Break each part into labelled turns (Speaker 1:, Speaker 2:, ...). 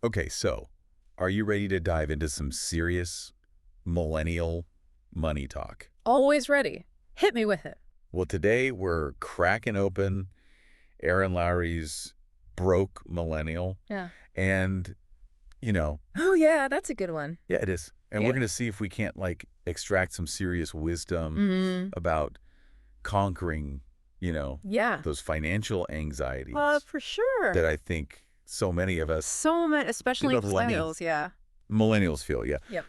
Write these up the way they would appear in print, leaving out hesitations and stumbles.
Speaker 1: Okay, so are you ready to dive into some serious millennial money talk?
Speaker 2: Always ready. Hit me with it.
Speaker 1: Well, today we're cracking open Erin Lowry's Broke Millennial.
Speaker 2: Yeah.
Speaker 1: And, you know,
Speaker 2: Oh, yeah, that's a good one.
Speaker 1: yeah, it is. And we're
Speaker 2: Yeah.
Speaker 1: going to see if we can't, like, extract some serious wisdom
Speaker 2: Mm-hmm.
Speaker 1: about conquering,
Speaker 2: Yeah.
Speaker 1: those financial anxieties
Speaker 2: For sure.
Speaker 1: that I think so many of us,
Speaker 2: So many, especially
Speaker 1: millennials,
Speaker 2: millennials. Yeah.
Speaker 1: millennials feel, yeah.
Speaker 2: Yep.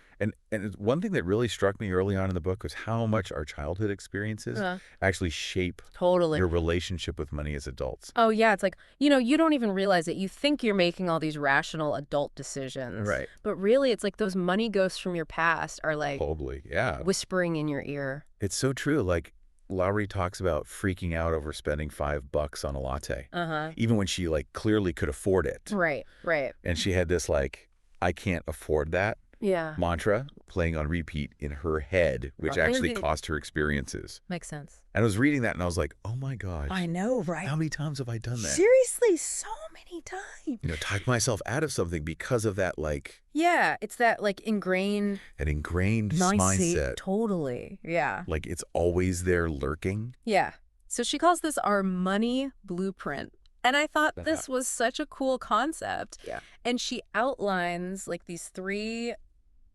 Speaker 1: And one thing that really struck me early on in the book was how much our childhood experiences
Speaker 2: Uh,
Speaker 1: actually shape
Speaker 2: totally.
Speaker 1: your relationship with money as adults.
Speaker 2: Oh, yeah. It's like, you don't even realize it. You think you're making all these rational adult decisions.
Speaker 1: Right.
Speaker 2: But really, it's like those money ghosts from your past are like
Speaker 1: Totally, yeah.
Speaker 2: whispering in your ear.
Speaker 1: It's so true. Like, Lowry talks about freaking out over spending $5 on a latte,
Speaker 2: Uh-huh.
Speaker 1: even when she, like, clearly could afford it.
Speaker 2: Right. Right.
Speaker 1: And she had this, like, I can't afford that
Speaker 2: Yeah.
Speaker 1: mantra playing on repeat in her head, which actually cost her experiences.
Speaker 2: Makes sense.
Speaker 1: And I was reading that and I was like, oh my gosh,
Speaker 2: I know, right?
Speaker 1: how many times have I done that?
Speaker 2: Seriously, so many times.
Speaker 1: Talk myself out of something because of that, like,
Speaker 2: Yeah, it's that like ingrained
Speaker 1: an ingrained mindset.
Speaker 2: Totally. Yeah.
Speaker 1: Like it's always there lurking.
Speaker 2: Yeah. So she calls this our money blueprint. And I thought this was such a cool concept.
Speaker 1: Yeah.
Speaker 2: And she outlines like these 3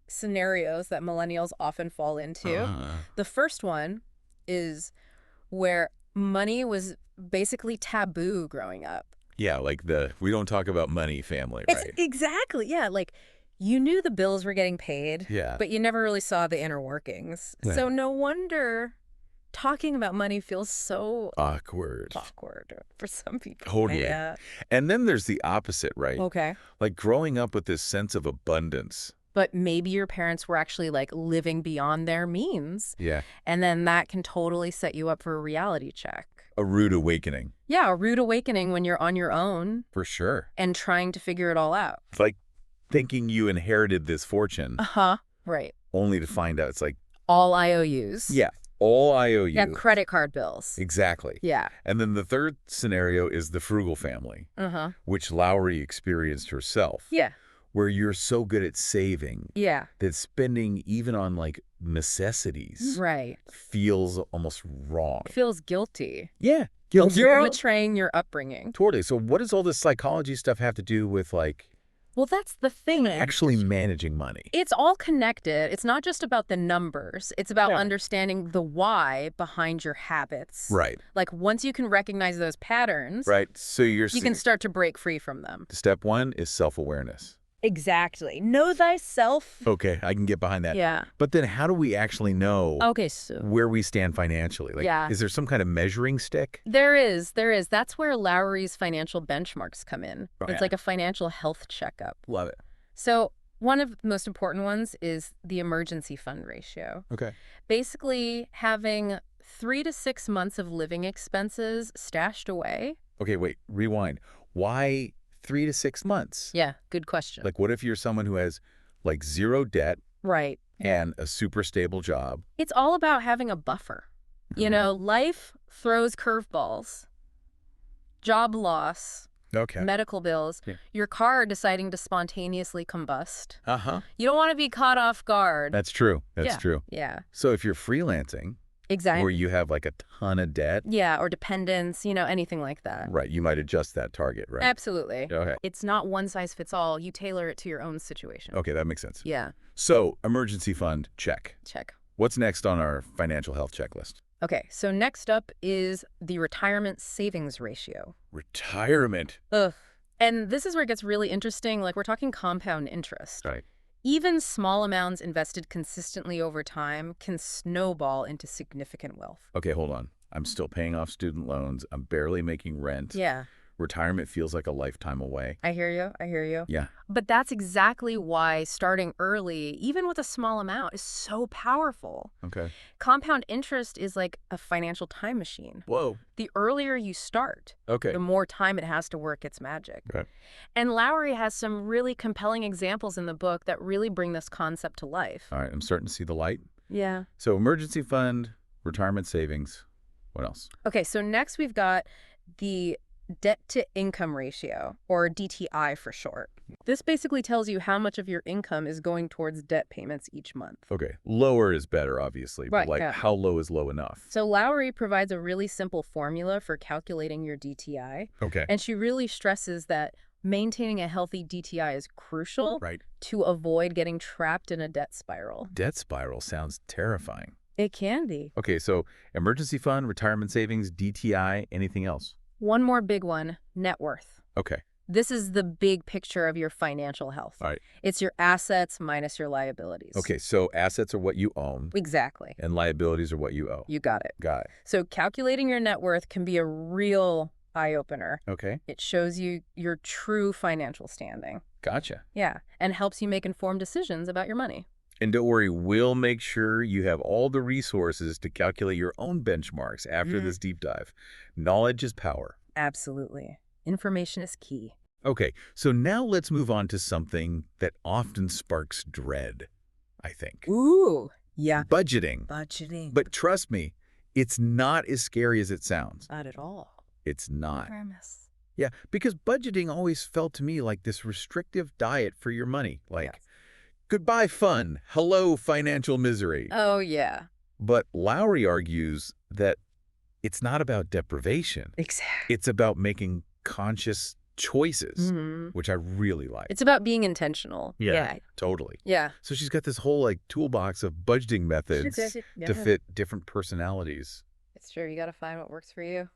Speaker 2: scenarios that millennials often fall into. The first one is where money was basically taboo growing up.
Speaker 1: Yeah, like we don't talk about money family,
Speaker 2: It's
Speaker 1: right?
Speaker 2: exactly, yeah. Like you knew the bills were getting paid,
Speaker 1: Yeah.
Speaker 2: but you never really saw the inner workings.
Speaker 1: Yeah.
Speaker 2: So no wonder talking about money feels so
Speaker 1: Awkward.
Speaker 2: for some people.
Speaker 1: Totally.
Speaker 2: Yeah.
Speaker 1: And then there's the opposite, right?
Speaker 2: Okay.
Speaker 1: Like growing up with this sense of abundance.
Speaker 2: But maybe your parents were actually like living beyond their means.
Speaker 1: Yeah.
Speaker 2: And then that can totally set you up for a reality check.
Speaker 1: A rude awakening.
Speaker 2: Yeah, a rude awakening when you're on your own
Speaker 1: For sure.
Speaker 2: and trying to figure it all out.
Speaker 1: It's like thinking you inherited this fortune
Speaker 2: Uh-huh. Right.
Speaker 1: only to find out it's like,
Speaker 2: All IOUs.
Speaker 1: yeah, all I owe you.
Speaker 2: Yeah, credit card bills.
Speaker 1: Exactly.
Speaker 2: Yeah.
Speaker 1: And then the third scenario is the frugal family,
Speaker 2: Uh-huh.
Speaker 1: which Lowry experienced herself.
Speaker 2: Yeah.
Speaker 1: Where you're so good at saving
Speaker 2: Yeah.
Speaker 1: that spending even on like necessities
Speaker 2: Right.
Speaker 1: feels almost wrong.
Speaker 2: Feels guilty.
Speaker 1: Yeah. Guilty.
Speaker 2: You're betraying your upbringing.
Speaker 1: Totally. So what does all this psychology stuff have to do with like
Speaker 2: Well, that's the thing.
Speaker 1: actually managing money?
Speaker 2: It's all connected. It's not just about the numbers. It's about
Speaker 1: Yeah.
Speaker 2: understanding the why behind your habits.
Speaker 1: Right.
Speaker 2: Like once you can recognize those patterns,
Speaker 1: Right. So
Speaker 2: you can start to break free from them.
Speaker 1: step 1 is self-awareness.
Speaker 2: Exactly. Know thyself.
Speaker 1: Okay, I can get behind that.
Speaker 2: Yeah.
Speaker 1: But then how do we actually know
Speaker 2: Okay, so
Speaker 1: where we stand financially? Like,
Speaker 2: Yeah.
Speaker 1: is there some kind of measuring stick?
Speaker 2: there is. That's where Lowry's financial benchmarks come in.
Speaker 1: Oh,
Speaker 2: It's
Speaker 1: yeah.
Speaker 2: like a financial health checkup.
Speaker 1: Love it.
Speaker 2: So one of the most important ones is the emergency fund ratio.
Speaker 1: Okay.
Speaker 2: Basically having 3 to 6 months of living expenses stashed away.
Speaker 1: Okay, wait, rewind. Why 3 to 6 months?
Speaker 2: Yeah, good question.
Speaker 1: Like, what if you're someone who has like 0 debt
Speaker 2: Right.
Speaker 1: and a super stable job?
Speaker 2: It's all about having a buffer. You know, life throws curveballs. Job loss,
Speaker 1: Okay.
Speaker 2: medical bills,
Speaker 1: Yeah.
Speaker 2: your car deciding to spontaneously combust.
Speaker 1: Uh-huh.
Speaker 2: You don't want to be caught off guard.
Speaker 1: That's true. That's
Speaker 2: Yeah.
Speaker 1: true.
Speaker 2: Yeah,
Speaker 1: So if you're freelancing
Speaker 2: exactly.
Speaker 1: or you have like a ton of debt,
Speaker 2: Yeah, or dependence, anything like that.
Speaker 1: right, you might adjust that target, right?
Speaker 2: Absolutely.
Speaker 1: Okay.
Speaker 2: It's not one size fits all. You tailor it to your own situation.
Speaker 1: Okay, that makes sense.
Speaker 2: Yeah,
Speaker 1: So, emergency fund, check.
Speaker 2: check.
Speaker 1: What's next on our financial health checklist?
Speaker 2: Okay, so next up is the retirement savings ratio.
Speaker 1: Retirement.
Speaker 2: Ugh. And this is where it gets really interesting. Like, we're talking compound interest.
Speaker 1: Right.
Speaker 2: Even small amounts invested consistently over time can snowball into significant wealth.
Speaker 1: Okay, hold on. I'm still paying off student loans. I'm barely making rent.
Speaker 2: Yeah,
Speaker 1: Retirement feels like a lifetime away.
Speaker 2: I hear you. I hear you.
Speaker 1: Yeah.
Speaker 2: But that's exactly why starting early, even with a small amount, is so powerful.
Speaker 1: Okay.
Speaker 2: Compound interest is like a financial time machine.
Speaker 1: Whoa.
Speaker 2: The earlier you start,
Speaker 1: Okay.
Speaker 2: the more time it has to work its magic.
Speaker 1: Okay.
Speaker 2: And Lowry has some really compelling examples in the book that really bring this concept to life.
Speaker 1: All right. I'm starting to see the light.
Speaker 2: Yeah.
Speaker 1: So emergency fund, retirement savings. What else?
Speaker 2: Okay, so next we've got the debt to income ratio, or DTI for short. This basically tells you how much of your income is going towards debt payments each month.
Speaker 1: Okay. Lower is better, obviously.
Speaker 2: Right,
Speaker 1: But, like,
Speaker 2: yeah.
Speaker 1: how low is low enough?
Speaker 2: So Lowry provides a really simple formula for calculating your DTI.
Speaker 1: Okay.
Speaker 2: And she really stresses that maintaining a healthy DTI is crucial
Speaker 1: Right.
Speaker 2: to avoid getting trapped in a debt spiral.
Speaker 1: Debt spiral sounds terrifying.
Speaker 2: It can be.
Speaker 1: Okay, so emergency fund, retirement savings, DTI, anything else?
Speaker 2: One more big one, net worth.
Speaker 1: Okay.
Speaker 2: This is the big picture of your financial health.
Speaker 1: All right.
Speaker 2: It's your assets minus your liabilities.
Speaker 1: Okay, so assets are what you own
Speaker 2: Exactly.
Speaker 1: and liabilities are what you owe.
Speaker 2: You got it.
Speaker 1: Got it.
Speaker 2: So calculating your net worth can be a real eye-opener.
Speaker 1: Okay.
Speaker 2: It shows you your true financial standing.
Speaker 1: Gotcha.
Speaker 2: Yeah, and helps you make informed decisions about your money.
Speaker 1: And don't worry, we'll make sure you have all the resources to calculate your own benchmarks after this deep dive. Knowledge is power.
Speaker 2: Absolutely. Information is key.
Speaker 1: Okay, so now let's move on to something that often sparks dread, I think.
Speaker 2: Ooh, yeah.
Speaker 1: Budgeting.
Speaker 2: Budgeting.
Speaker 1: But trust me, it's not as scary as it sounds.
Speaker 2: Not at all.
Speaker 1: It's not.
Speaker 2: Promise.
Speaker 1: Yeah, because budgeting always felt to me like this restrictive diet for your money. Like,
Speaker 2: Yes.
Speaker 1: goodbye fun, hello financial misery.
Speaker 2: Oh, yeah.
Speaker 1: But Lowry argues that it's not about deprivation.
Speaker 2: Exactly.
Speaker 1: It's about making conscious choices, which I really like.
Speaker 2: It's about being intentional.
Speaker 1: Totally.
Speaker 2: Yeah.
Speaker 1: So she's got this whole like toolbox of budgeting methods
Speaker 2: Yeah.
Speaker 1: to fit different personalities.
Speaker 2: It's true. You got to find what works for you.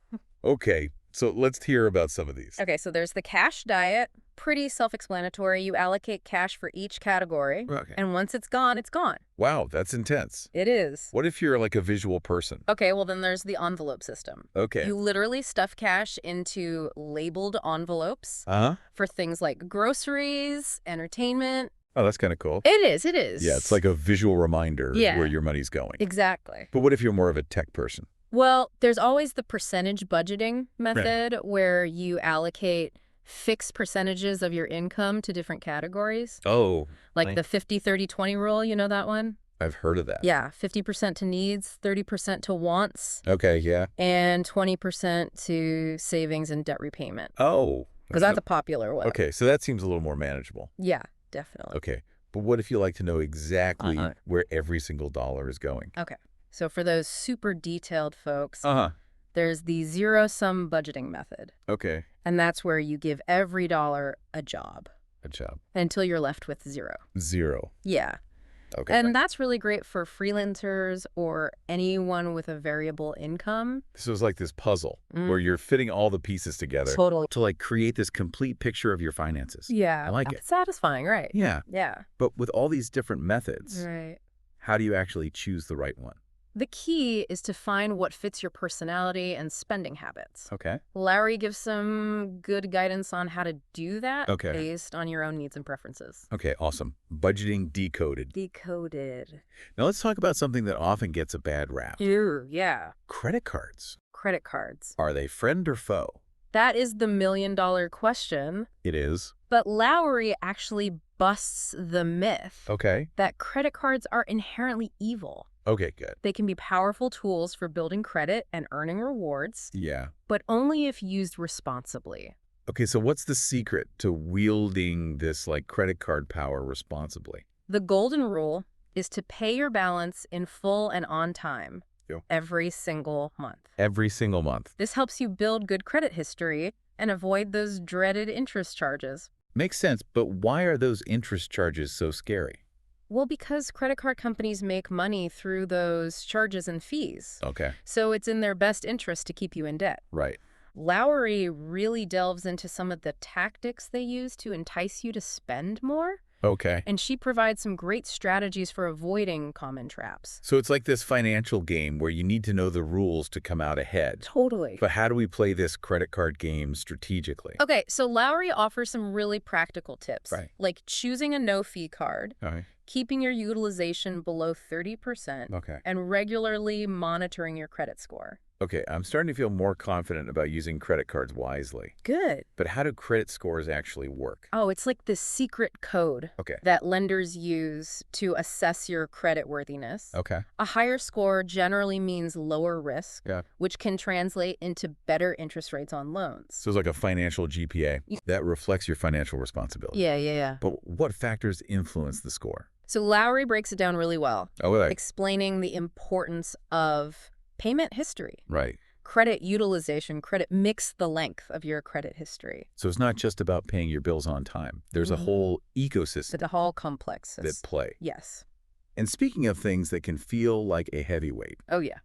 Speaker 1: Okay, so let's hear about some of these.
Speaker 2: Okay, so there's the cash diet. Pretty self-explanatory. You allocate cash for each category.
Speaker 1: Okay.
Speaker 2: And once it's gone, it's gone.
Speaker 1: Wow, that's intense.
Speaker 2: It is.
Speaker 1: What if you're like a visual person?
Speaker 2: Okay, well, then there's the envelope system.
Speaker 1: Okay.
Speaker 2: You literally stuff cash into labeled envelopes
Speaker 1: Uh-huh.
Speaker 2: for things like groceries, entertainment.
Speaker 1: Oh, that's kind of cool.
Speaker 2: It is, it is.
Speaker 1: Yeah, it's like a visual reminder
Speaker 2: Yeah.
Speaker 1: where your money's going.
Speaker 2: Exactly.
Speaker 1: But what if you're more of a tech person?
Speaker 2: Well, there's always the percentage budgeting method where you allocate fixed percentages of your income to different categories.
Speaker 1: Oh.
Speaker 2: Like the 50-30-20 rule, you know that one?
Speaker 1: I've heard of that.
Speaker 2: Yeah, 50% to needs, 30% to wants,
Speaker 1: Okay, yeah.
Speaker 2: and 20% to savings and debt repayment.
Speaker 1: Oh.
Speaker 2: Because that's a popular one.
Speaker 1: Okay, so that seems a little more manageable.
Speaker 2: Yeah, definitely.
Speaker 1: Okay, but what if you like to know exactly where every single dollar is going?
Speaker 2: Okay. So for those super detailed folks,
Speaker 1: Uh-huh.
Speaker 2: there's the zero-sum budgeting method.
Speaker 1: Okay.
Speaker 2: And that's where you give every dollar a job
Speaker 1: Good job.
Speaker 2: until you're left with zero.
Speaker 1: Zero.
Speaker 2: Yeah.
Speaker 1: Okay.
Speaker 2: And that's really great for freelancers or anyone with a variable income.
Speaker 1: So it's like this puzzle where you're fitting all the pieces together
Speaker 2: Totally.
Speaker 1: to like create this complete picture of your finances.
Speaker 2: Yeah.
Speaker 1: I like it.
Speaker 2: Satisfying, right?
Speaker 1: Yeah.
Speaker 2: Yeah.
Speaker 1: But with all these different methods,
Speaker 2: Right.
Speaker 1: how do you actually choose the right one?
Speaker 2: The key is to find what fits your personality and spending habits.
Speaker 1: Okay.
Speaker 2: Larry gives some good guidance on how to do that
Speaker 1: Okay.
Speaker 2: based on your own needs and preferences.
Speaker 1: Okay, awesome. Budgeting decoded.
Speaker 2: Decoded.
Speaker 1: Now let's talk about something that often gets a bad rap.
Speaker 2: Ew, yeah.
Speaker 1: Credit cards.
Speaker 2: Credit cards.
Speaker 1: Are they friend or foe?
Speaker 2: That is the million-dollar question.
Speaker 1: It is.
Speaker 2: But Lowry actually busts the myth
Speaker 1: Okay.
Speaker 2: that credit cards are inherently evil.
Speaker 1: Okay, good.
Speaker 2: They can be powerful tools for building credit and earning rewards,
Speaker 1: Yeah.
Speaker 2: but only if used responsibly.
Speaker 1: Okay, so what's the secret to wielding this like credit card power responsibly?
Speaker 2: The golden rule is to pay your balance in full and on time every single month.
Speaker 1: Every single month.
Speaker 2: This helps you build good credit history and avoid those dreaded interest charges.
Speaker 1: Makes sense, but why are those interest charges so scary?
Speaker 2: Well, because credit card companies make money through those charges and fees.
Speaker 1: Okay.
Speaker 2: So it's in their best interest to keep you in debt.
Speaker 1: Right.
Speaker 2: Lowry really delves into some of the tactics they use to entice you to spend more.
Speaker 1: Okay.
Speaker 2: And she provides some great strategies for avoiding common traps.
Speaker 1: So it's like this financial game where you need to know the rules to come out ahead.
Speaker 2: Totally.
Speaker 1: But how do we play this credit card game strategically?
Speaker 2: Okay, so Lowry offers some really practical tips.
Speaker 1: Right.
Speaker 2: Like choosing a no-fee card,
Speaker 1: All right.
Speaker 2: keeping your utilization below 30%,
Speaker 1: Okay.
Speaker 2: and regularly monitoring your credit score.
Speaker 1: Okay, I'm starting to feel more confident about using credit cards wisely.
Speaker 2: Good.
Speaker 1: But how do credit scores actually work?
Speaker 2: Oh, it's like this secret code
Speaker 1: Okay.
Speaker 2: that lenders use to assess your credit worthiness.
Speaker 1: Okay.
Speaker 2: A higher score generally means lower risk,
Speaker 1: Yeah.
Speaker 2: which can translate into better interest rates on loans.
Speaker 1: So it's like a financial GPA that reflects your financial responsibility.
Speaker 2: Yeah.
Speaker 1: But what factors influence the score?
Speaker 2: So Lowry breaks it down really well,
Speaker 1: Oh, right.
Speaker 2: explaining the importance of payment history,
Speaker 1: Right.
Speaker 2: credit utilization, credit mix, the length of your credit history.
Speaker 1: So it's not just about paying your bills on time. There's a whole ecosystem
Speaker 2: The whole complex.
Speaker 1: that play.
Speaker 2: Yes.
Speaker 1: And speaking of things that can feel like a heavyweight,
Speaker 2: Oh, yeah.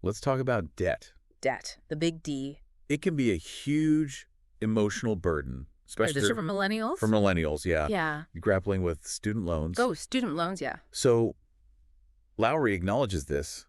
Speaker 1: let's talk about debt.
Speaker 2: Debt, the big D.
Speaker 1: It can be a huge emotional burden, especially
Speaker 2: For millennials?
Speaker 1: for millennials, yeah.
Speaker 2: Yeah.
Speaker 1: Grappling with student loans.
Speaker 2: Oh, student loans, yeah.
Speaker 1: So Lowry acknowledges this,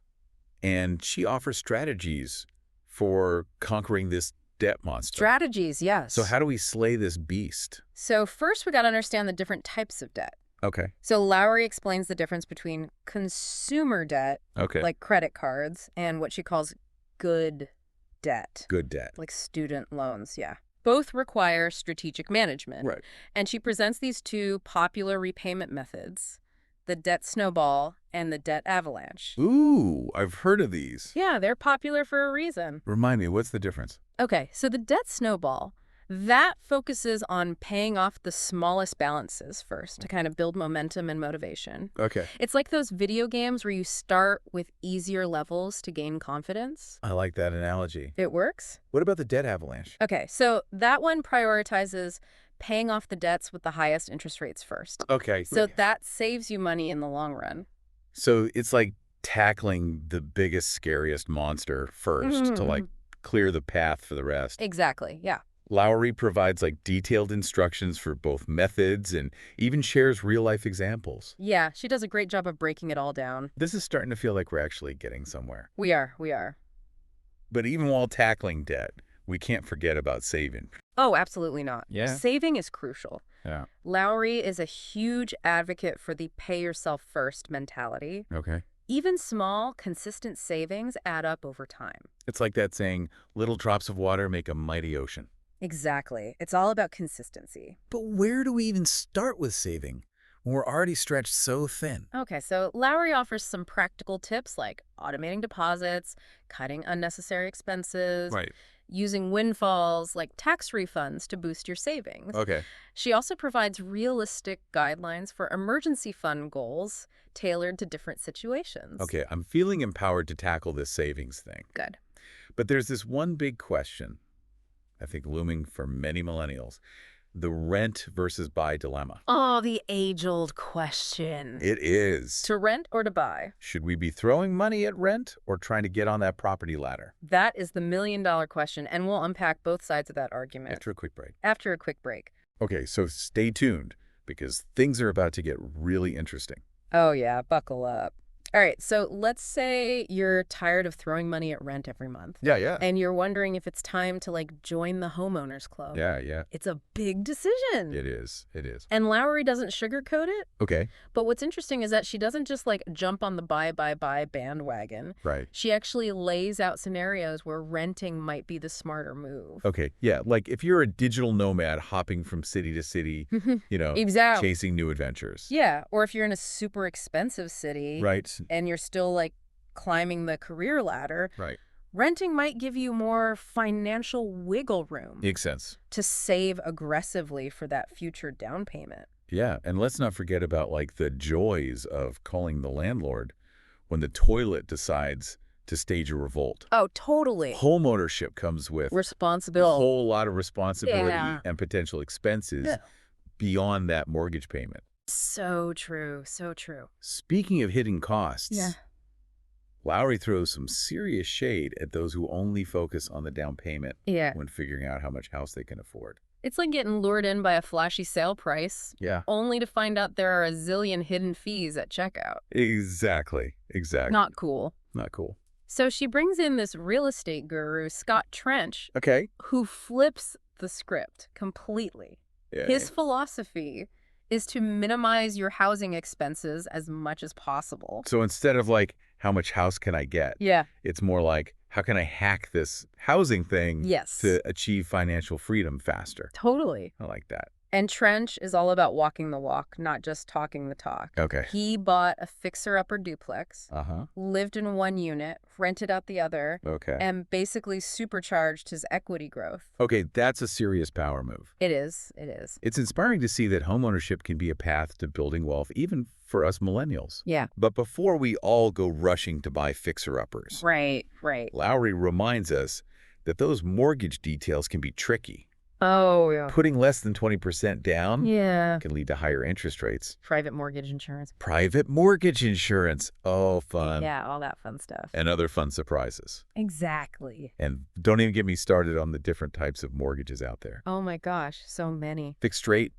Speaker 1: and she offers strategies for conquering this debt monster.
Speaker 2: Strategies, yes.
Speaker 1: So how do we slay this beast?
Speaker 2: So first we got to understand the different types of debt.
Speaker 1: Okay.
Speaker 2: So Lowry explains the difference between consumer debt,
Speaker 1: Okay.
Speaker 2: like credit cards, and what she calls good debt,
Speaker 1: Good debt.
Speaker 2: like student loans, yeah. Both require strategic management.
Speaker 1: Right.
Speaker 2: And she presents these two popular repayment methods, the debt snowball and the debt avalanche.
Speaker 1: Ooh, I've heard of these.
Speaker 2: Yeah, they're popular for a reason.
Speaker 1: Remind me, what's the difference?
Speaker 2: Okay, so the debt snowball, that focuses on paying off the smallest balances first to kind of build momentum and motivation.
Speaker 1: Okay.
Speaker 2: It's like those video games where you start with easier levels to gain confidence.
Speaker 1: I like that analogy.
Speaker 2: It works?
Speaker 1: What about the debt avalanche?
Speaker 2: Okay, so that one prioritizes paying off the dets with the highest interest rates first.
Speaker 1: Okay.
Speaker 2: So that saves you money in the long run.
Speaker 1: So it's like tackling the biggest, scariest monster first to like clear the path for the rest.
Speaker 2: Exactly, yeah.
Speaker 1: Lowry provides like detailed instructions for both methods and even shares real-life examples.
Speaker 2: Yeah, she does a great job of breaking it all down.
Speaker 1: This is starting to feel like we're actually getting somewhere.
Speaker 2: We are.
Speaker 1: But even while tackling debt, we can't forget about saving.
Speaker 2: Oh, absolutely not.
Speaker 1: Yeah.
Speaker 2: Saving is crucial.
Speaker 1: Yeah.
Speaker 2: Lowry is a huge advocate for the pay yourself first mentality.
Speaker 1: Okay.
Speaker 2: Even small, consistent savings add up over time.
Speaker 1: It's like that saying, little drops of water make a mighty ocean.
Speaker 2: Exactly. It's all about consistency.
Speaker 1: But where do we even start with saving when we're already stretched so thin?
Speaker 2: Okay, so Lowry offers some practical tips like automating deposits, cutting unnecessary expenses,
Speaker 1: Right.
Speaker 2: using windfalls like tax refunds to boost your savings.
Speaker 1: Okay.
Speaker 2: She also provides realistic guidelines for emergency fund goals tailored to different situations.
Speaker 1: Okay, I'm feeling empowered to tackle this savings thing.
Speaker 2: Good.
Speaker 1: But there's this one big question, I think looming for many millennials, the rent versus buy dilemma.
Speaker 2: Oh, the age-old question.
Speaker 1: It is.
Speaker 2: To rent or to buy?
Speaker 1: Should we be throwing money at rent or trying to get on that property ladder?
Speaker 2: That is the million-dollar question, and we'll unpack both sides of that argument
Speaker 1: After a quick break.
Speaker 2: after a quick break.
Speaker 1: Okay, so stay tuned because things are about to get really interesting.
Speaker 2: Oh, yeah, buckle up. All right, so let's say you're tired of throwing money at rent every month.
Speaker 1: Yeah.
Speaker 2: And you're wondering if it's time to, join the homeowners club.
Speaker 1: Yeah.
Speaker 2: It's a big decision.
Speaker 1: It is.
Speaker 2: And Lowry doesn't sugarcoat it.
Speaker 1: Okay.
Speaker 2: But what's interesting is that she doesn't just, jump on the buy bandwagon.
Speaker 1: Right.
Speaker 2: She actually lays out scenarios where renting might be the smarter move.
Speaker 1: Okay. Yeah. Like if you're a digital nomad hopping from city to city,
Speaker 2: Exactly.
Speaker 1: chasing new adventures.
Speaker 2: Yeah, or if you're in a super expensive city.
Speaker 1: Right.
Speaker 2: And you're still, climbing the career ladder.
Speaker 1: Right.
Speaker 2: Renting might give you more financial wiggle room
Speaker 1: Makes sense.
Speaker 2: to save aggressively for that future down payment.
Speaker 1: Yeah. And let's not forget about the joys of calling the landlord when the toilet decides to stage a revolt.
Speaker 2: Oh, totally.
Speaker 1: Homeownership comes with a
Speaker 2: Responsibility.
Speaker 1: whole lot of responsibility
Speaker 2: Yeah.
Speaker 1: and potential expenses beyond that mortgage payment.
Speaker 2: So true. So true.
Speaker 1: Speaking of hidden costs,
Speaker 2: Yeah.
Speaker 1: Lowry throws some serious shade at those who only focus on the down payment
Speaker 2: Yeah.
Speaker 1: when figuring out how much house they can afford.
Speaker 2: It's like getting lured in by a flashy sale price,
Speaker 1: Yeah.
Speaker 2: only to find out there are a zillion hidden fees at checkout.
Speaker 1: Exactly.
Speaker 2: Not cool.
Speaker 1: Not cool.
Speaker 2: So she brings in this real estate guru, Scott Trench,
Speaker 1: Okay.
Speaker 2: who flips the script completely.
Speaker 1: Yeah.
Speaker 2: His philosophy is to minimize your housing expenses as much as possible.
Speaker 1: So instead of how much house can I get?
Speaker 2: Yeah.
Speaker 1: It's more like, How can I hack this housing thing
Speaker 2: Yes.
Speaker 1: to achieve financial freedom faster?
Speaker 2: Totally.
Speaker 1: I like that.
Speaker 2: And Trench is all about walking the walk, not just talking the talk.
Speaker 1: Okay.
Speaker 2: He bought a fixer-upper duplex,
Speaker 1: Uh-huh.
Speaker 2: lived in one unit, rented out the other,
Speaker 1: Okay.
Speaker 2: and basically supercharged his equity growth.
Speaker 1: Okay, that's a serious power move.
Speaker 2: It is. It is.
Speaker 1: It's inspiring to see that homeownership can be a path to building wealth, even for us millennials.
Speaker 2: Yeah.
Speaker 1: But before we all go rushing to buy fixer-uppers,
Speaker 2: Right.
Speaker 1: Lowry reminds us that those mortgage details can be tricky.
Speaker 2: Oh, yeah.
Speaker 1: Putting less than 20% down
Speaker 2: Yeah.
Speaker 1: can lead to higher interest rates.
Speaker 2: Private mortgage insurance.
Speaker 1: Private mortgage insurance. Oh, fun.
Speaker 2: Yeah, all that fun stuff.
Speaker 1: And other fun surprises.
Speaker 2: Exactly.
Speaker 1: And don't even get me started on the different types of mortgages out there.
Speaker 2: Oh my gosh, so many.
Speaker 1: Fixed rate,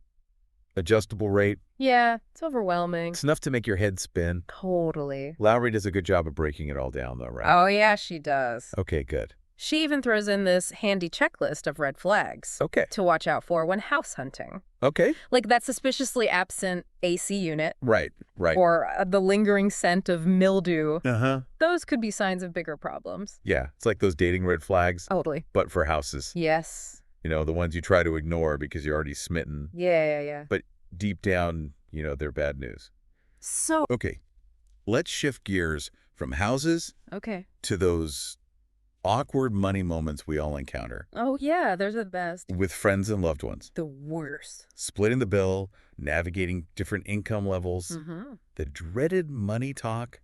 Speaker 1: adjustable rate.
Speaker 2: Yeah, it's overwhelming.
Speaker 1: It's enough to make your head spin.
Speaker 2: Totally.
Speaker 1: Lowry does a good job of breaking it all down, though, right?
Speaker 2: Oh yeah, she does.
Speaker 1: Okay, good.
Speaker 2: She even throws in this handy checklist of red flags
Speaker 1: Okay.
Speaker 2: to watch out for when house hunting.
Speaker 1: Okay.
Speaker 2: Like that suspiciously absent AC unit
Speaker 1: Right.
Speaker 2: or the lingering scent of mildew.
Speaker 1: Uh-huh.
Speaker 2: Those could be signs of bigger problems.
Speaker 1: Yeah, it's like those dating red flags,
Speaker 2: Totally.
Speaker 1: but for houses.
Speaker 2: Yes.
Speaker 1: You know, the ones you try to ignore because you're already smitten.
Speaker 2: Yeah.
Speaker 1: But deep down, you know, they're bad news.
Speaker 2: So,
Speaker 1: Okay, let's shift gears from houses
Speaker 2: okay.
Speaker 1: to those awkward money moments we all encounter
Speaker 2: Oh yeah, they're the best.
Speaker 1: with friends and loved ones.
Speaker 2: The worst.
Speaker 1: Splitting the bill, navigating different income levels,
Speaker 2: Mm-hmm.
Speaker 1: the dreaded money talk.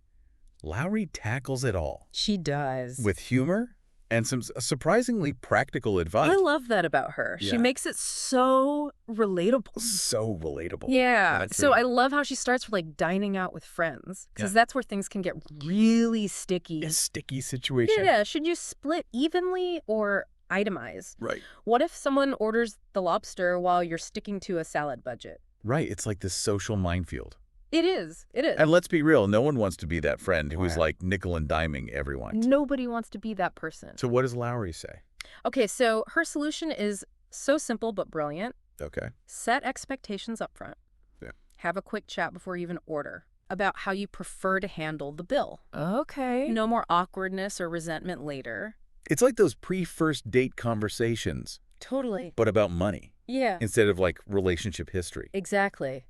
Speaker 1: Lowry tackles it all
Speaker 2: She does.
Speaker 1: with humor and some surprisingly practical advice.
Speaker 2: I love that about her.
Speaker 1: Yeah.
Speaker 2: She makes it so relatable.
Speaker 1: So relatable.
Speaker 2: Yeah.
Speaker 1: That's
Speaker 2: So
Speaker 1: it.
Speaker 2: I love how she starts with like dining out with friends because
Speaker 1: Yeah.
Speaker 2: that's where things can get really sticky.
Speaker 1: A sticky situation.
Speaker 2: Yeah. Should you split evenly or itemize?
Speaker 1: Right.
Speaker 2: What if someone orders the lobster while you're sticking to a salad budget?
Speaker 1: Right. It's like this social minefield.
Speaker 2: It is. It is.
Speaker 1: And let's be real, no one wants to be that friend who is
Speaker 2: Right.
Speaker 1: like nickel and diming everyone.
Speaker 2: Nobody wants to be that person.
Speaker 1: So what does Lowry say?
Speaker 2: Okay, so her solution is so simple but brilliant.
Speaker 1: Okay.
Speaker 2: Set expectations up front.
Speaker 1: Yeah.
Speaker 2: Have a quick chat before you even order about how you prefer to handle the bill.
Speaker 3: Okay.
Speaker 2: No more awkwardness or resentment later.
Speaker 1: It's like those pre-first date conversations,
Speaker 2: Totally.
Speaker 1: but about money
Speaker 2: Yeah.
Speaker 1: instead of like relationship history.
Speaker 2: Exactly.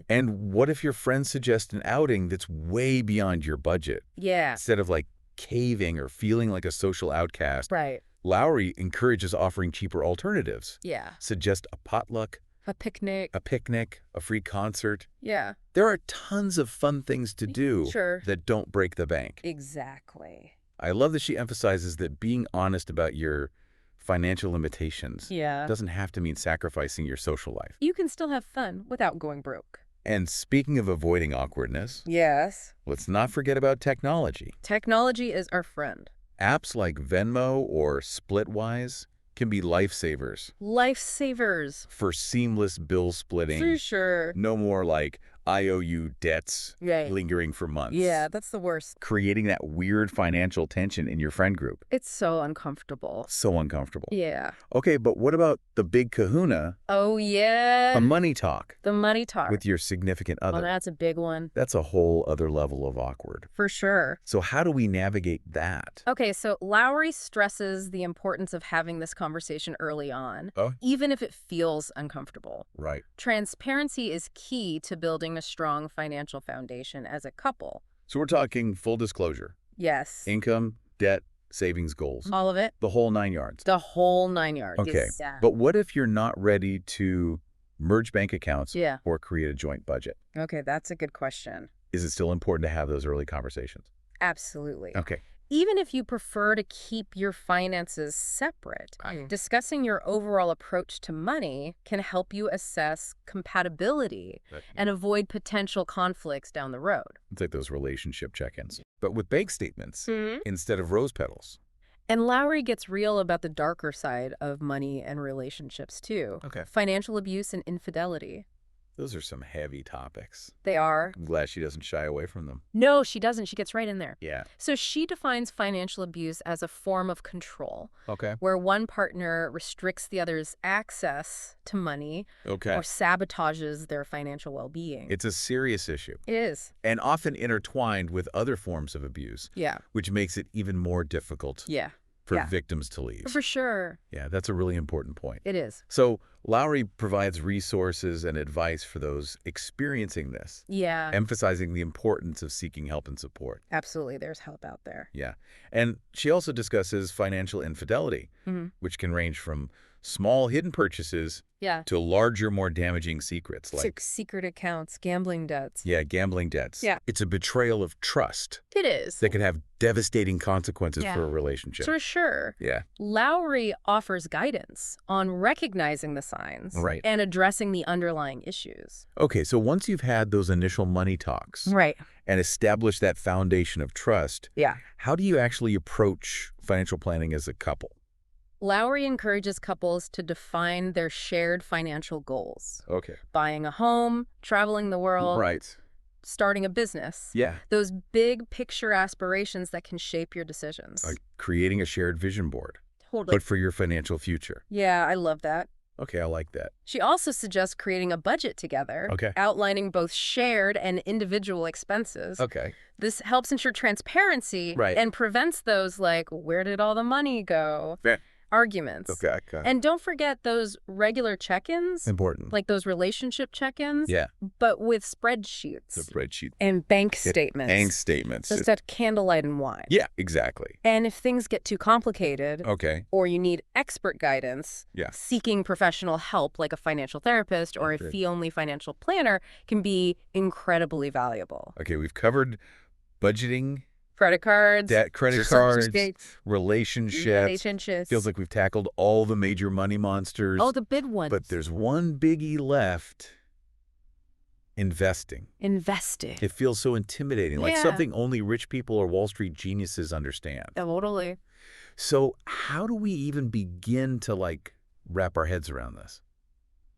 Speaker 1: And what if your friends suggest an outing that's way beyond your budget?
Speaker 2: Yeah.
Speaker 1: Instead of like caving or feeling like a social outcast,
Speaker 2: Right.
Speaker 1: Lowry encourages offering cheaper alternatives.
Speaker 2: Yeah.
Speaker 1: Suggest a potluck,
Speaker 2: A picnic.
Speaker 1: a picnic, a free concert.
Speaker 2: Yeah.
Speaker 1: There are tons of fun things to do
Speaker 2: Sure.
Speaker 1: that don't break the bank.
Speaker 2: Exactly.
Speaker 1: I love that she emphasizes that being honest about your financial limitations
Speaker 2: Yeah.
Speaker 1: doesn't have to mean sacrificing your social life.
Speaker 2: You can still have fun without going broke.
Speaker 1: And speaking of avoiding awkwardness,
Speaker 2: Yes.
Speaker 1: let's not forget about technology.
Speaker 2: Technology is our friend.
Speaker 1: Apps like Venmo or Splitwise can be lifesavers
Speaker 2: Lifesavers.
Speaker 1: for seamless bill splitting.
Speaker 2: For sure.
Speaker 1: No more like IOU debts
Speaker 2: Right.
Speaker 1: lingering for months.
Speaker 2: Yeah, that's the worst.
Speaker 1: Creating that weird financial tension in your friend group.
Speaker 2: It's so uncomfortable.
Speaker 1: So uncomfortable.
Speaker 2: Yeah.
Speaker 1: Okay, but what about the big kahuna,
Speaker 2: Oh, yeah.
Speaker 1: a money talk
Speaker 2: The money talk.
Speaker 1: with your significant
Speaker 2: Oh,
Speaker 1: other?
Speaker 2: that's a big one.
Speaker 1: That's a whole other level of awkward.
Speaker 2: For sure.
Speaker 1: So how do we navigate that?
Speaker 2: Okay, so Lowry stresses the importance of having this conversation early on,
Speaker 1: Oh.
Speaker 2: even if it feels uncomfortable.
Speaker 1: Right.
Speaker 2: Transparency is key to building a strong financial foundation as a couple.
Speaker 1: So we're talking full disclosure.
Speaker 2: Yes.
Speaker 1: Income, debt, savings goals.
Speaker 2: All of it.
Speaker 1: The whole 9 yards.
Speaker 2: The whole 9 yards.
Speaker 1: Okay.
Speaker 2: Yeah.
Speaker 1: But what if you're not ready to merge bank accounts
Speaker 2: Yeah.
Speaker 1: or create a joint budget?
Speaker 2: Okay, that's a good question.
Speaker 1: Is it still important to have those early conversations?
Speaker 2: Absolutely.
Speaker 1: Okay.
Speaker 2: Even if you prefer to keep your finances separate, discussing your overall approach to money can help you assess compatibility and avoid potential conflicts down the road.
Speaker 1: It's like those relationship check-ins. But with bank statements
Speaker 2: Mm-hmm.
Speaker 1: instead of rose petals.
Speaker 2: And Lowry gets real about the darker side of money and relationships, too.
Speaker 1: Okay.
Speaker 2: Financial abuse and infidelity.
Speaker 1: Those are some heavy topics.
Speaker 2: They are.
Speaker 1: I'm glad she doesn't shy away from them.
Speaker 2: No, she doesn't. She gets right in there.
Speaker 1: Yeah.
Speaker 2: So she defines financial abuse as a form of control,
Speaker 1: Okay.
Speaker 2: where one partner restricts the other's access to money
Speaker 1: Okay.
Speaker 2: or sabotages their financial well-being.
Speaker 1: It's a serious issue.
Speaker 2: It is.
Speaker 1: And often intertwined with other forms of abuse,
Speaker 2: Yeah.
Speaker 1: which makes it even more difficult
Speaker 2: Yeah.
Speaker 1: for
Speaker 2: Yeah.
Speaker 1: victims to leave.
Speaker 2: For sure.
Speaker 1: Yeah, that's a really important point.
Speaker 2: It is.
Speaker 1: So Lowry provides resources and advice for those experiencing this,
Speaker 2: Yeah.
Speaker 1: emphasizing the importance of seeking help and support.
Speaker 2: Absolutely. There's help out there.
Speaker 1: Yeah. And she also discusses financial infidelity, which can range from small hidden purchases
Speaker 2: Yeah.
Speaker 1: to larger, more damaging secrets like,
Speaker 2: Secret accounts, gambling debts.
Speaker 1: yeah, gambling debts.
Speaker 2: Yeah.
Speaker 1: It's a betrayal of trust
Speaker 2: It is.
Speaker 1: that could have devastating consequences
Speaker 2: Yeah.
Speaker 1: for a relationship.
Speaker 2: For sure.
Speaker 1: Yeah.
Speaker 2: Lowry offers guidance on recognizing the signs
Speaker 1: Right.
Speaker 2: and addressing the underlying issues.
Speaker 1: Okay, so once you've had those initial money talks
Speaker 2: Right.
Speaker 1: and established that foundation of trust,
Speaker 2: Yeah.
Speaker 1: how do you actually approach financial planning as a couple?
Speaker 2: Lowry encourages couples to define their shared financial goals.
Speaker 1: Okay.
Speaker 2: Buying a home, traveling the world,
Speaker 1: Right.
Speaker 2: starting a business.
Speaker 1: Yeah.
Speaker 2: Those big picture aspirations that can shape your decisions.
Speaker 1: Like creating a shared vision board,
Speaker 2: Totally.
Speaker 1: but for your financial future.
Speaker 2: Yeah, I love that.
Speaker 1: Okay, I like that.
Speaker 2: She also suggests creating a budget together,
Speaker 1: Okay.
Speaker 2: outlining both shared and individual expenses.
Speaker 1: Okay.
Speaker 2: This helps ensure transparency
Speaker 1: Right.
Speaker 2: and prevents those, like, where did all the money go?
Speaker 1: Fair.
Speaker 2: Arguments.
Speaker 1: Okay.
Speaker 2: And don't forget those regular check-ins,
Speaker 1: Important.
Speaker 2: like those relationship check-ins,
Speaker 1: Yeah.
Speaker 2: but with spreadsheets
Speaker 1: The spreadsheet.
Speaker 2: and bank
Speaker 1: Yeah,
Speaker 2: statements.
Speaker 1: Bank statements.
Speaker 2: Just at candlelight and wine.
Speaker 1: Yeah, exactly.
Speaker 2: And if things get too complicated,
Speaker 1: Okay.
Speaker 2: or you need expert guidance,
Speaker 1: Yeah.
Speaker 2: seeking professional help like a financial therapist or a
Speaker 1: Good.
Speaker 2: fee-only financial planner can be incredibly valuable.
Speaker 1: Okay, we've covered budgeting,
Speaker 2: Credit cards,
Speaker 1: debt, credit cards, relationships. Feels like we've tackled all the major money monsters.
Speaker 2: Oh, the big ones.
Speaker 1: But there's one biggie left. Investing.
Speaker 2: Investing.
Speaker 1: It feels so intimidating, like
Speaker 2: Yeah.
Speaker 1: something only rich people or Wall Street geniuses understand.
Speaker 2: Totally.
Speaker 1: So how do we even begin to, like, wrap our heads around this?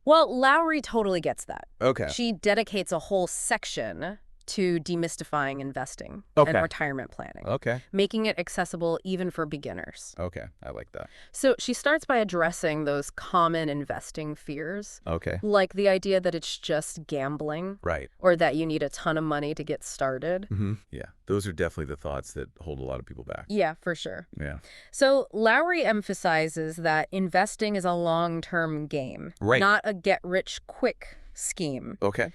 Speaker 2: Well, Lowry totally gets that.
Speaker 1: Okay.
Speaker 2: She dedicates a whole section to demystifying investing
Speaker 1: Okay.
Speaker 2: and retirement planning,
Speaker 1: Okay.
Speaker 2: making it accessible even for beginners.
Speaker 1: Okay. I like that.
Speaker 2: So she starts by addressing those common investing fears,
Speaker 1: Okay.
Speaker 2: like the idea that it's just gambling
Speaker 1: Right.
Speaker 2: or that you need a ton of money to get started.
Speaker 1: Yeah. Those are definitely the thoughts that hold a lot of people back.
Speaker 2: Yeah, for sure.
Speaker 1: Yeah.
Speaker 2: So Lowry emphasizes that investing is a long-term game,
Speaker 1: Right.
Speaker 2: not a get-rich-quick scheme.
Speaker 1: Okay.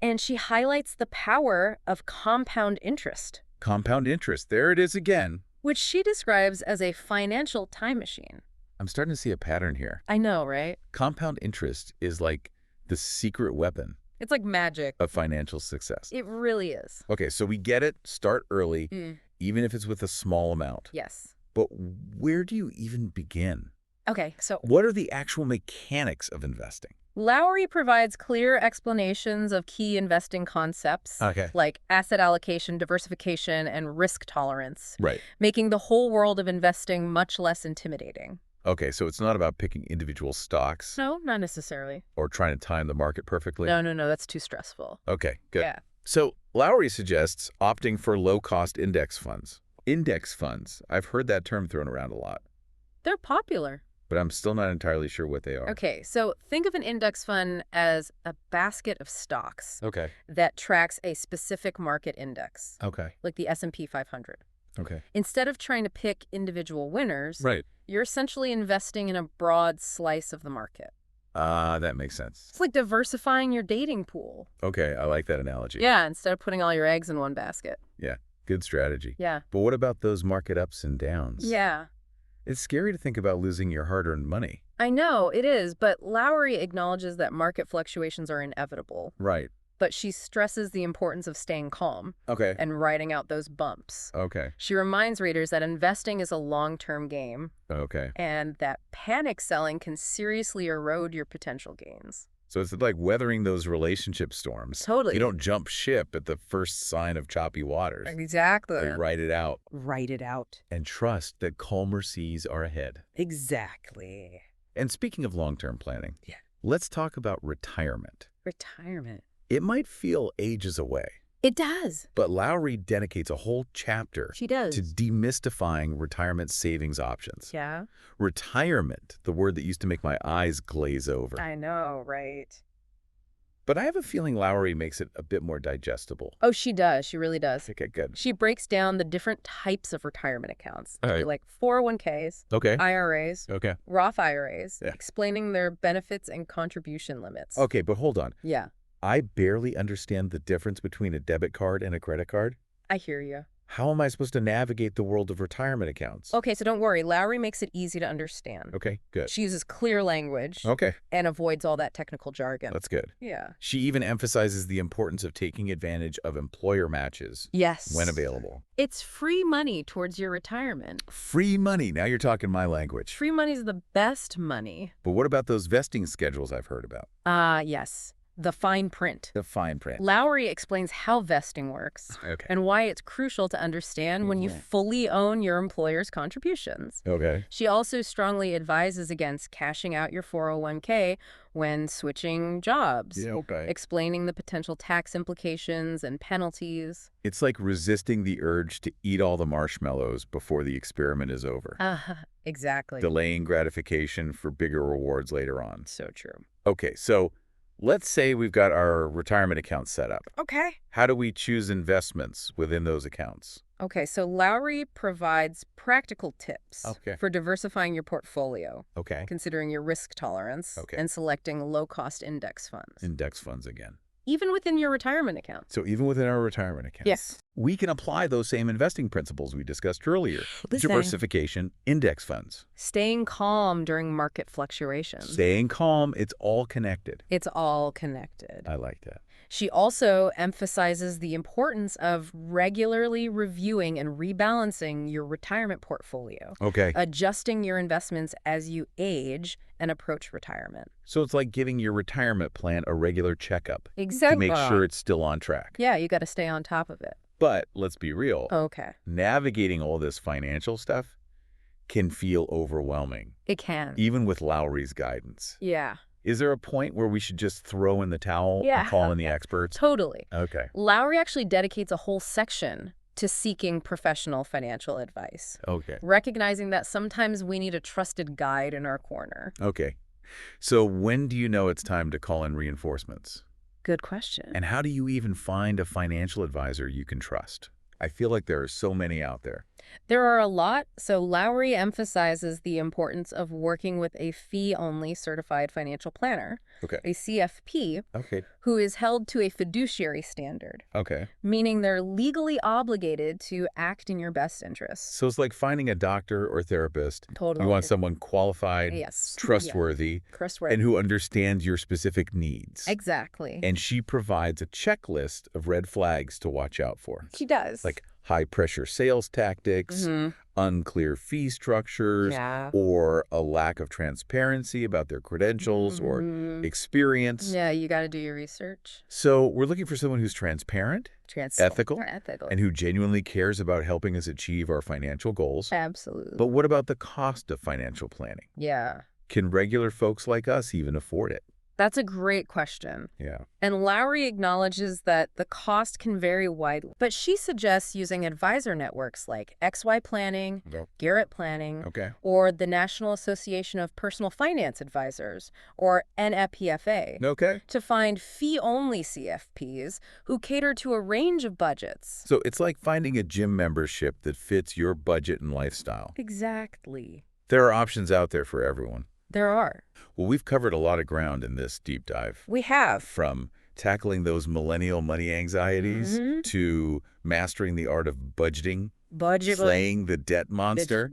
Speaker 2: And she highlights the power of compound interest,
Speaker 1: Compound interest. There it is again.
Speaker 2: which she describes as a financial time machine.
Speaker 1: I'm starting to see a pattern here.
Speaker 2: I know, right?
Speaker 1: Compound interest is like the secret weapon
Speaker 2: It's like magic.
Speaker 1: of financial success.
Speaker 2: It really is.
Speaker 1: Okay, so we get it. Start early,
Speaker 2: Mm.
Speaker 1: even if it's with a small amount.
Speaker 2: Yes.
Speaker 1: But where do you even begin?
Speaker 2: Okay, so
Speaker 1: What are the actual mechanics of investing?
Speaker 2: Lowry provides clear explanations of key investing concepts
Speaker 1: Okay.
Speaker 2: like asset allocation, diversification, and risk tolerance,
Speaker 1: Right.
Speaker 2: making the whole world of investing much less intimidating.
Speaker 1: Okay, so it's not about picking individual stocks
Speaker 2: No, not necessarily.
Speaker 1: or trying to time the market perfectly.
Speaker 2: No, that's too stressful.
Speaker 1: Okay, good.
Speaker 2: Yeah.
Speaker 1: So Lowry suggests opting for low-cost index funds. Index funds. I've heard that term thrown around a lot,
Speaker 2: They're popular.
Speaker 1: but I'm still not entirely sure what they are.
Speaker 2: Okay, so think of an index fund as a basket of stocks
Speaker 1: Okay.
Speaker 2: that tracks a specific market index,
Speaker 1: Okay.
Speaker 2: like the S&P 500.
Speaker 1: Okay.
Speaker 2: Instead of trying to pick individual winners,
Speaker 1: Right.
Speaker 2: you're essentially investing in a broad slice of the market.
Speaker 1: That makes sense.
Speaker 2: It's like diversifying your dating pool.
Speaker 1: Okay, I like that analogy.
Speaker 2: Yeah, instead of putting all your eggs in one basket.
Speaker 1: Yeah, good strategy.
Speaker 2: Yeah.
Speaker 1: But what about those market ups and downs?
Speaker 2: Yeah.
Speaker 1: It's scary to think about losing your hard-earned money.
Speaker 2: I know, it is, but Lowry acknowledges that market fluctuations are inevitable.
Speaker 1: Right.
Speaker 2: But she stresses the importance of staying calm
Speaker 1: Okay.
Speaker 2: and riding out those bumps.
Speaker 1: Okay.
Speaker 2: She reminds readers that investing is a long-term game
Speaker 1: Okay.
Speaker 2: and that panic selling can seriously erode your potential gains.
Speaker 1: So it's like weathering those relationship storms.
Speaker 2: Totally.
Speaker 1: You don't jump ship at the first sign of choppy waters.
Speaker 2: Exactly.
Speaker 1: You ride it out
Speaker 2: Write it out.
Speaker 1: and trust that calmer seas are ahead.
Speaker 2: Exactly.
Speaker 1: And speaking of long-term planning,
Speaker 2: Yeah.
Speaker 1: Let's talk about retirement.
Speaker 2: Retirement.
Speaker 1: It might feel ages away,
Speaker 2: It does.
Speaker 1: but Lowry dedicates a whole chapter
Speaker 2: She does.
Speaker 1: to demystifying retirement savings options.
Speaker 2: Yeah.
Speaker 1: Retirement, the word that used to make my eyes glaze over.
Speaker 2: I know, right?
Speaker 1: But I have a feeling Lowry makes it a bit more digestible.
Speaker 2: Oh, she does. She really does.
Speaker 1: Okay, good.
Speaker 2: She breaks down the different types of retirement accounts,
Speaker 1: All right.
Speaker 2: like 401ks,
Speaker 1: Okay.
Speaker 2: IRAs,
Speaker 1: Okay.
Speaker 2: Roth IRAs,
Speaker 1: Yeah.
Speaker 2: explaining their benefits and contribution limits.
Speaker 1: Okay, but hold on.
Speaker 2: Yeah,
Speaker 1: I barely understand the difference between a debit card and a credit card.
Speaker 2: I hear you.
Speaker 1: How am I supposed to navigate the world of retirement accounts?
Speaker 2: Okay, so don't worry. Lowry makes it easy to understand.
Speaker 1: Okay, good.
Speaker 2: She uses clear language
Speaker 1: Okay,
Speaker 2: and avoids all that technical jargon.
Speaker 1: that's good.
Speaker 2: Yeah.
Speaker 1: She even emphasizes the importance of taking advantage of employer matches
Speaker 2: Yes.
Speaker 1: when available.
Speaker 2: It's free money towards your retirement.
Speaker 1: Free money. Now you're talking my language.
Speaker 2: Free money is the best money.
Speaker 1: But what about those vesting schedules I've heard about?
Speaker 2: Yes. The fine print.
Speaker 1: The fine print.
Speaker 2: Lowry explains how vesting works
Speaker 1: Okay.
Speaker 2: and why it's crucial to understand when you fully own your employer's contributions.
Speaker 1: Okay.
Speaker 2: She also strongly advises against cashing out your 401k when switching jobs,
Speaker 1: Okay.
Speaker 2: explaining the potential tax implications and penalties.
Speaker 1: It's like resisting the urge to eat all the marshmallows before the experiment is over.
Speaker 2: Exactly.
Speaker 1: Delaying gratification for bigger rewards later on.
Speaker 2: So true.
Speaker 1: Okay, so let's say we've got our retirement accounts set up.
Speaker 2: Okay.
Speaker 1: How do we choose investments within those accounts?
Speaker 2: Okay, so Lowry provides practical tips
Speaker 1: Okay.
Speaker 2: for diversifying your portfolio,
Speaker 1: Okay.
Speaker 2: considering your risk tolerance,
Speaker 1: Okay.
Speaker 2: and selecting low-cost index funds,
Speaker 1: Index funds again.
Speaker 2: even within your retirement account.
Speaker 1: So even within our retirement accounts,
Speaker 2: Yes.
Speaker 1: we can apply those same investing principles we discussed earlier. Diversification, index funds.
Speaker 2: Staying calm during market fluctuations.
Speaker 1: Staying calm, it's all connected.
Speaker 2: It's all connected.
Speaker 1: I like that.
Speaker 2: She also emphasizes the importance of regularly reviewing and rebalancing your retirement portfolio,
Speaker 1: Okay.
Speaker 2: adjusting your investments as you age and approach retirement.
Speaker 1: So it's like giving your retirement plan a regular checkup
Speaker 2: Exactly.
Speaker 1: to make sure it's still on track.
Speaker 2: Yeah, you got to stay on top of it.
Speaker 1: But let's be real.
Speaker 2: Okay.
Speaker 1: Navigating all this financial stuff can feel overwhelming,
Speaker 2: It can.
Speaker 1: even with Lowry's guidance.
Speaker 2: Yeah.
Speaker 1: Is there a point where we should just throw in the towel and call in the experts?
Speaker 2: Totally.
Speaker 1: Okay.
Speaker 2: Lowry actually dedicates a whole section to seeking professional financial advice,
Speaker 1: Okay.
Speaker 2: recognizing that sometimes we need a trusted guide in our corner.
Speaker 1: Okay. So when do you know it's time to call in reinforcements?
Speaker 2: Good question.
Speaker 1: And how do you even find a financial advisor you can trust? I feel like there are so many out there.
Speaker 2: There are a lot, so Lowry emphasizes the importance of working with a fee-only certified financial planner,
Speaker 1: Okay.
Speaker 2: a CFP,
Speaker 1: Okay.
Speaker 2: who is held to a fiduciary standard,
Speaker 1: Okay.
Speaker 2: meaning they're legally obligated to act in your best interests.
Speaker 1: So it's like finding a doctor or therapist.
Speaker 2: Totally.
Speaker 1: You want someone qualified,
Speaker 2: Yes.
Speaker 1: trustworthy,
Speaker 2: Yeah. Trustworthy.
Speaker 1: and who understands your specific needs.
Speaker 2: Exactly.
Speaker 1: And she provides a checklist of red flags to watch out for.
Speaker 2: She does.
Speaker 1: Like high-pressure sales tactics, unclear fee structures,
Speaker 2: Yeah.
Speaker 1: or a lack of transparency about their credentials or experience.
Speaker 2: Yeah, you got to do your research.
Speaker 1: So we're looking for someone who's transparent, ethical,
Speaker 2: Ethical.
Speaker 1: and who genuinely cares about helping us achieve our financial goals.
Speaker 2: Absolutely.
Speaker 1: But what about the cost of financial planning?
Speaker 2: Yeah.
Speaker 1: Can regular folks like us even afford it?
Speaker 2: That's a great question.
Speaker 1: Yeah.
Speaker 2: And Lowry acknowledges that the cost can vary widely, but she suggests using advisor networks like XY Planning, Garrett Planning,
Speaker 1: Okay.
Speaker 2: or the National Association of Personal Finance Advisors, or NFPFA,
Speaker 1: Okay.
Speaker 2: to find fee-only CFPs who cater to a range of budgets.
Speaker 1: So it's like finding a gym membership that fits your budget and lifestyle.
Speaker 2: Exactly.
Speaker 1: There are options out there for everyone.
Speaker 2: There are.
Speaker 1: Well, we've covered a lot of ground in this deep dive.
Speaker 2: We have.
Speaker 1: From tackling those millennial money anxieties to mastering the art of budgeting, slaying the debt monster,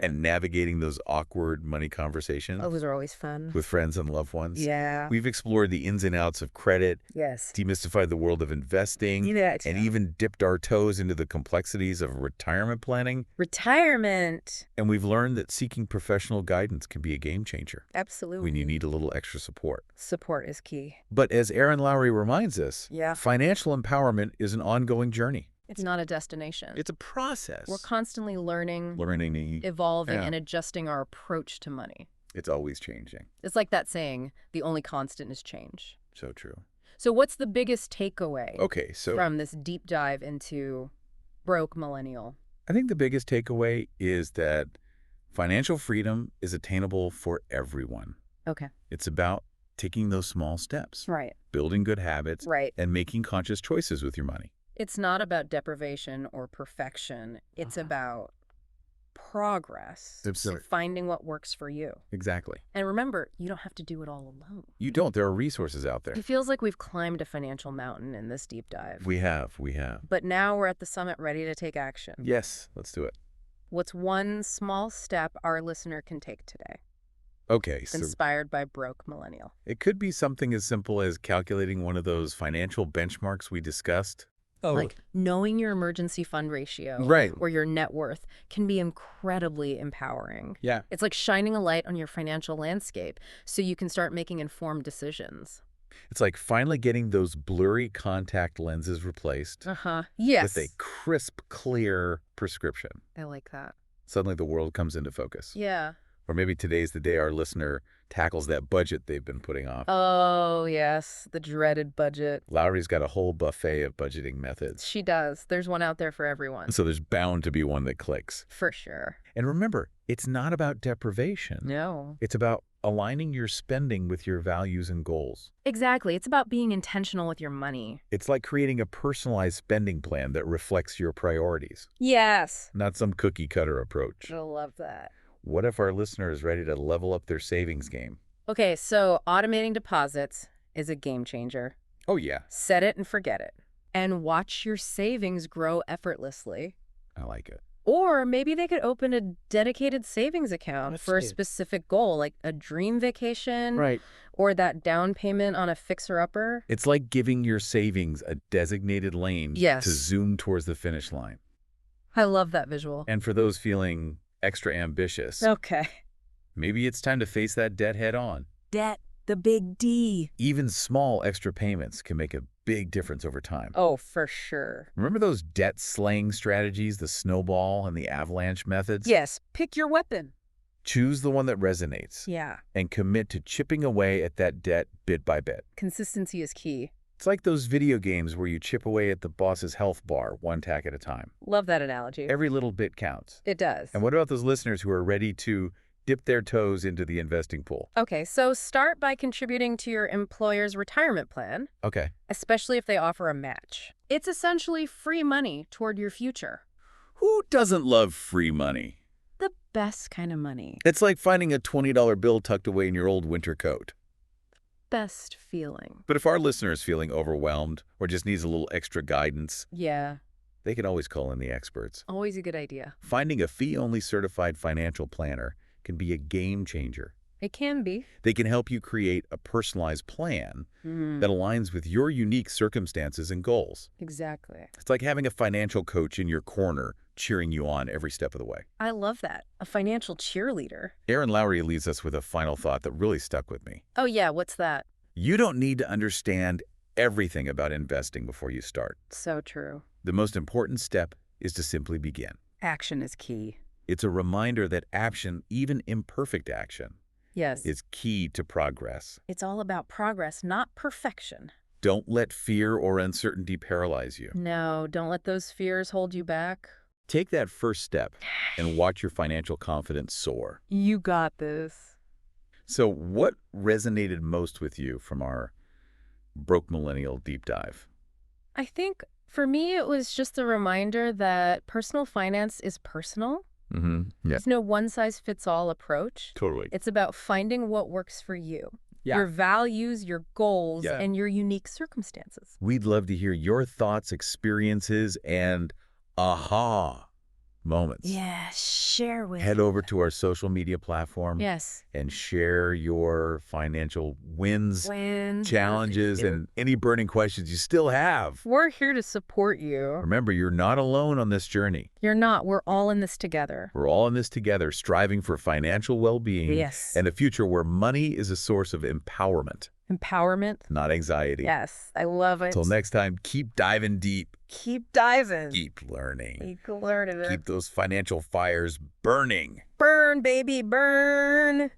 Speaker 1: and navigating those awkward money conversations
Speaker 2: Those are always fun.
Speaker 1: with friends and loved ones.
Speaker 2: Yeah.
Speaker 1: We've explored the ins and outs of credit,
Speaker 2: Yes.
Speaker 1: demystified the world of investing, and even dipped our toes into the complexities of retirement planning.
Speaker 2: Retirement.
Speaker 1: And we've learned that seeking professional guidance can be a game changer
Speaker 2: Absolutely.
Speaker 1: when you need a little extra support.
Speaker 2: Support is key.
Speaker 1: But as Erin Lowry reminds us,
Speaker 2: Yeah.
Speaker 1: financial empowerment is an ongoing journey.
Speaker 2: It's not a destination.
Speaker 1: It's a process.
Speaker 2: We're constantly learning,
Speaker 1: Learning.
Speaker 2: evolving,
Speaker 1: Yeah.
Speaker 2: and adjusting our approach to money.
Speaker 1: It's always changing.
Speaker 2: It's like that saying, the only constant is change.
Speaker 1: So true.
Speaker 2: So what's the biggest takeaway
Speaker 1: from
Speaker 2: this deep dive into broke millennial?
Speaker 1: I think the biggest takeaway is that financial freedom is attainable for everyone.
Speaker 2: Okay.
Speaker 1: It's about taking those small steps.
Speaker 2: Right.
Speaker 1: Building good habits.
Speaker 2: Right.
Speaker 1: And making conscious choices with your money.
Speaker 2: It's not about deprivation or perfection. It's about progress.
Speaker 1: Absolutely.
Speaker 2: Finding what works for you.
Speaker 1: Exactly.
Speaker 2: And remember, you don't have to do it all alone.
Speaker 1: You don't. There are resources out there.
Speaker 2: It feels like we've climbed a financial mountain in this deep dive.
Speaker 1: We have.
Speaker 2: But now we're at the summit ready to take action.
Speaker 1: Yes, let's do it.
Speaker 2: What's one small step our listener can take today?
Speaker 1: Okay, so
Speaker 2: Inspired by broke millennial.
Speaker 1: it could be something as simple as calculating one of those financial benchmarks we discussed.
Speaker 2: Like knowing your emergency fund ratio or your net worth can be incredibly empowering.
Speaker 1: Yeah.
Speaker 2: It's like shining a light on your financial landscape so you can start making informed decisions.
Speaker 1: It's like finally getting those blurry contact lenses replaced
Speaker 2: Yes.
Speaker 1: with a crisp, clear prescription.
Speaker 2: I like that.
Speaker 1: Suddenly the world comes into focus.
Speaker 2: Yeah.
Speaker 1: Or maybe today's the day our listener tackles that budget they've been putting off.
Speaker 2: Oh, yes. The dreaded budget.
Speaker 1: Lowry's got a whole buffet of budgeting methods.
Speaker 2: She does. There's one out there for everyone.
Speaker 1: So there's bound to be one that clicks.
Speaker 2: For sure.
Speaker 1: And remember, it's not about deprivation.
Speaker 2: No.
Speaker 1: It's about aligning your spending with your values and goals.
Speaker 2: Exactly. It's about being intentional with your money.
Speaker 1: It's like creating a personalized spending plan that reflects your priorities.
Speaker 2: Yes.
Speaker 1: Not some cookie-cutter approach.
Speaker 2: I love that.
Speaker 1: What if our listener is ready to level up their savings game?
Speaker 2: Okay, so automating deposits is a game changer.
Speaker 1: Oh, yeah.
Speaker 2: Set it and forget it. And watch your savings grow effortlessly.
Speaker 1: I like it.
Speaker 2: Or maybe they could open a dedicated savings account for a specific goal, like a dream vacation or that down payment on a fixer-upper.
Speaker 1: It's like giving your savings a designated lane to zoom towards the finish line.
Speaker 2: I love that visual.
Speaker 1: And for those feeling extra ambitious, maybe it's time to face that debt head on.
Speaker 2: Debt, the big D.
Speaker 1: Even small extra payments can make a big difference over time.
Speaker 2: Oh, for sure.
Speaker 1: Remember those debt slaying strategies, the snowball and the avalanche methods?
Speaker 2: Yes, pick your weapon.
Speaker 1: Choose the one that resonates.
Speaker 2: Yeah.
Speaker 1: And commit to chipping away at that debt bit by bit.
Speaker 2: Consistency is key.
Speaker 1: It's like those video games where you chip away at the boss's health bar one tack at a time.
Speaker 2: Love that analogy.
Speaker 1: Every little bit counts.
Speaker 2: It does.
Speaker 1: And what about those listeners who are ready to dip their toes into the investing pool?
Speaker 2: Okay, so start by contributing to your employer's retirement plan.
Speaker 1: Okay.
Speaker 2: Especially if they offer a match. It's essentially free money toward your future.
Speaker 1: Who doesn't love free money?
Speaker 2: The best kind of money.
Speaker 1: It's like finding a $20 bill tucked away in your old winter coat.
Speaker 2: Best feeling.
Speaker 1: But if our listener is feeling overwhelmed or just needs a little extra guidance, they can always call in the experts.
Speaker 2: Always a good idea.
Speaker 1: Finding a fee-only certified financial planner can be a game changer.
Speaker 2: It can be.
Speaker 1: They can help you create a personalized plan that aligns with your unique circumstances and goals.
Speaker 2: Exactly.
Speaker 1: It's like having a financial coach in your corner cheering you on every step of the way.
Speaker 2: I love that. A financial cheerleader.
Speaker 1: Erin Lowry leaves us with a final thought that really stuck with me.
Speaker 2: Oh, yeah. What's that?
Speaker 1: You don't need to understand everything about investing before you start.
Speaker 2: So true.
Speaker 1: The most important step is to simply begin.
Speaker 2: Action is key.
Speaker 1: It's a reminder that action, even imperfect action, is key to progress.
Speaker 2: It's all about progress, not perfection.
Speaker 1: Don't let fear or uncertainty paralyze you.
Speaker 2: No, don't let those fears hold you back.
Speaker 1: Take that first step and watch your financial confidence soar.
Speaker 2: You got this.
Speaker 1: So what resonated most with you from our Broke Millennial deep dive?
Speaker 2: I think for me, it was just a reminder that personal finance is personal. There's no one-size-fits-all approach.
Speaker 1: Totally.
Speaker 2: It's about finding what works for you. Your values, your goals, and your unique circumstances.
Speaker 1: We'd love to hear your thoughts, experiences, and aha moments.
Speaker 2: Yeah, share with
Speaker 1: Head over to our social media platform. And share your financial wins, challenges, and any burning questions you still have.
Speaker 2: We're here to support you.
Speaker 1: Remember, you're not alone on this journey.
Speaker 2: You're not. We're all in this together.
Speaker 1: We're all in this together, striving for financial well-being and a future where money is a source of empowerment.
Speaker 2: Empowerment.
Speaker 1: Not anxiety.
Speaker 2: Yes, I love it.
Speaker 1: Till next time, keep diving deep.
Speaker 2: Keep diving.
Speaker 1: Keep learning.
Speaker 2: Keep learning.
Speaker 1: Keep those financial fires burning.
Speaker 2: Burn, baby, burn.